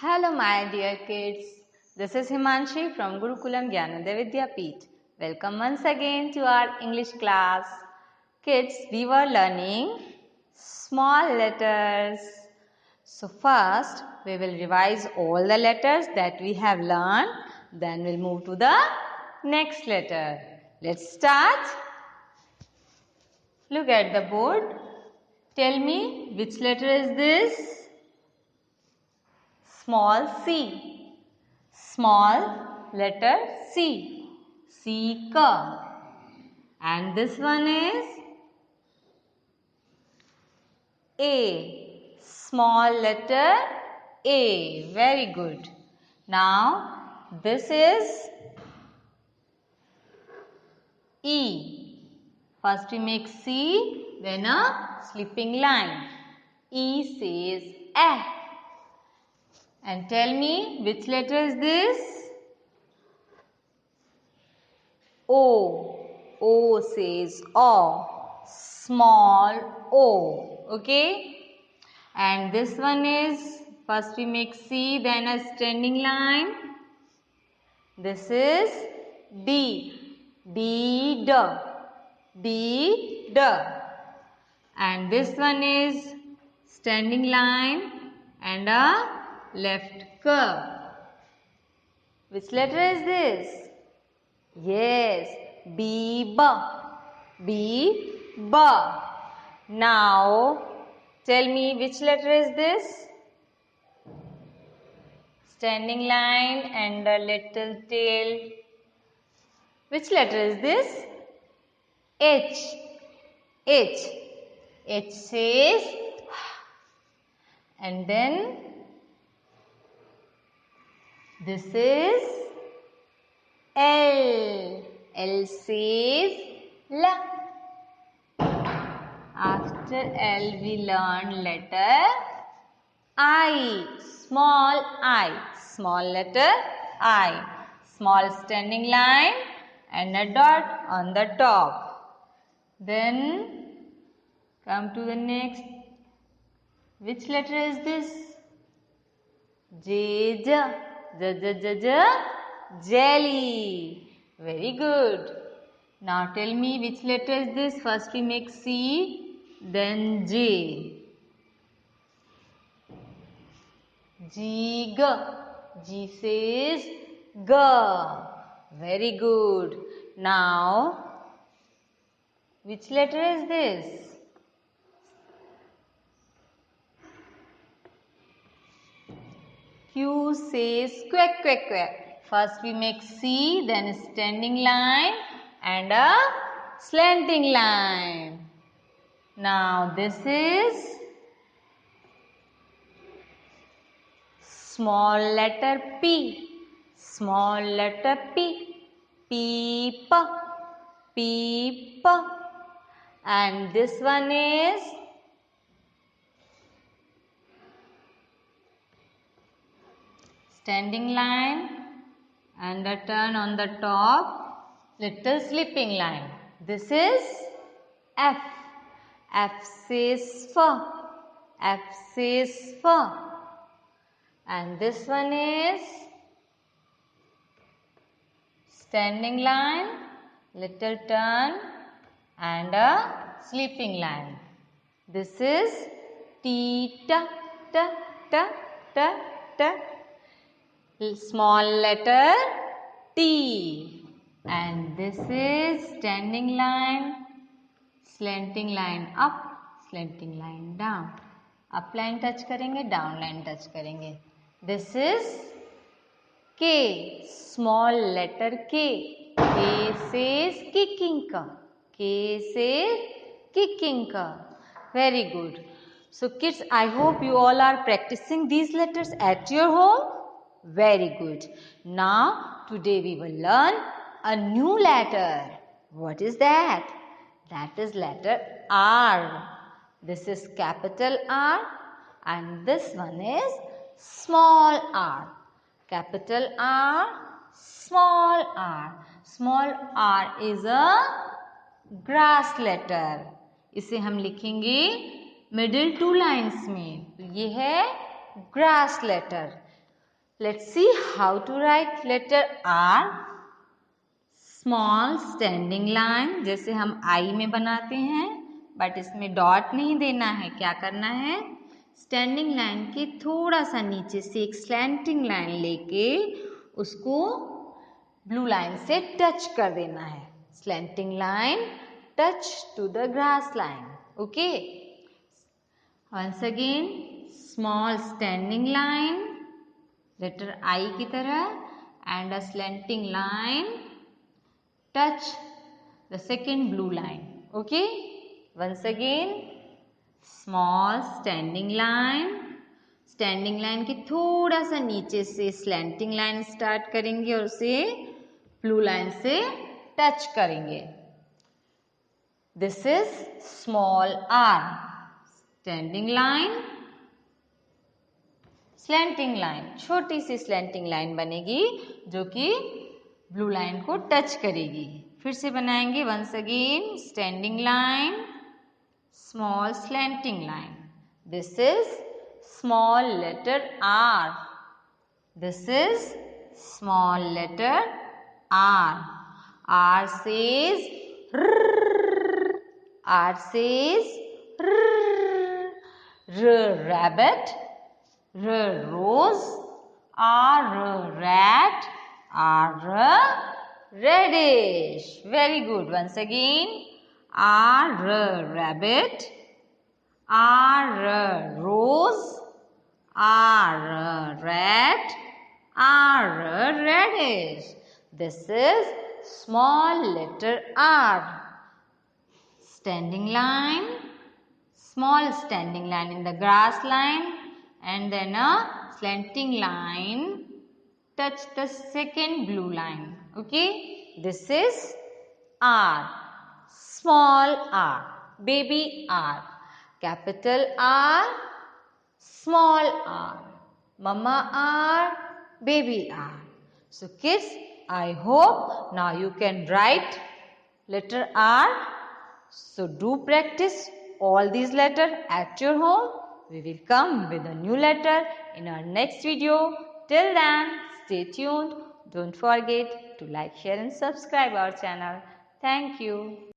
Hello my dear kids, this is Himanshi from Gurukulam Gyanodaya Vidyapeeth. Welcome once again to our English class. Kids, we were learning small letters. So first we will revise all the letters that we have learned. Then we'll move to the next letter. Let's start. Look at the board. Tell me which letter is this? Small c. Small letter C. Seek. And this one is A. Small letter A. Very good. Now this is E. First we make C, then a slipping line. E says A. And tell me which letter is this? O. O says O. Small O. Okay. And this one is, first we make C, then a standing line. This is D. D. D. D. D. And this one is standing line and a left curve. Which letter is this? Yes, B. B. B. B. Now, tell me which letter is this? Standing line and a little tail. Which letter is this? H. H. H says, and then this is L. L says La. After L we learn letter I. Small I. Small letter I. Small standing line and a dot on the top. Then come to the next. Which letter is this? J. J. J. J. J. J. Jelly. Very good. Now tell me which letter is this? First we make C, then J. G. G. G says G. Very good. Now, which letter is this? Q says quack, quack, quack. First we make C, then a standing line and a slanting line. Now this is small letter P. Small letter P. Peep. Peep. And this one is standing line and a turn on the top, little slipping line. This is F. F says F. F says F. And this one is standing line, little turn and a slipping line. This is T. T. T. T. T. T. Small letter T. And this is standing line, slanting line up, slanting line down. Up line touch करेंगे, down line touch करेंगे. This is K. Small letter K. K says kicking. K says kicking. Very good. So kids, I hope you all are practicing these letters at your home. Very good. Now, today we will learn a new letter. What is that? That is letter R. This is capital R and this one is small r. Capital R, small r. Small r is a grass letter. इसे हम लिखेंगे middle two lines में. तो ये है grass letter. Let's see how to write letter R. Small standing line, जैसे हम I में बनाते हैं, बट इसमें डॉट नहीं देना है. क्या करना है? स्टैंडिंग लाइन के थोड़ा सा नीचे से एक स्लैंटिंग लाइन लेके उसको ब्लू लाइन से टच कर देना है. Slanting line touch to the grass line. Okay, once again small standing line letter I की तरह and a slanting line touch the second blue line. Okay, once again small standing line. Standing line के थोड़ा सा नीचे से slanting line start करेंगे और उसे ब्लू लाइन से टच करेंगे. This is small R. Standing line, slanting line, छोटी सी स्लैंटिंग लाइन बनेगी जो कि ब्लू लाइन को टच करेगी. फिर से बनाएंगे. Once again standing line, small slanting line. This is small letter R. This is small letter R. R says R says rabbit, rose, rat, reddish. Very good. Once again, rabbit, rose, rat, reddish. This is small letter R. Standing line, small standing line in the grass line, and then a slanting line touch the second blue line. Okay, this is R. Small r, baby r. Capital R, small r. Mama r, baby r. So kids, I hope now you can write letter R. So do practice all these letters at your home. We will come with a new letter in our next video. Till then, stay tuned. Don't forget to like, share and subscribe our channel. Thank you.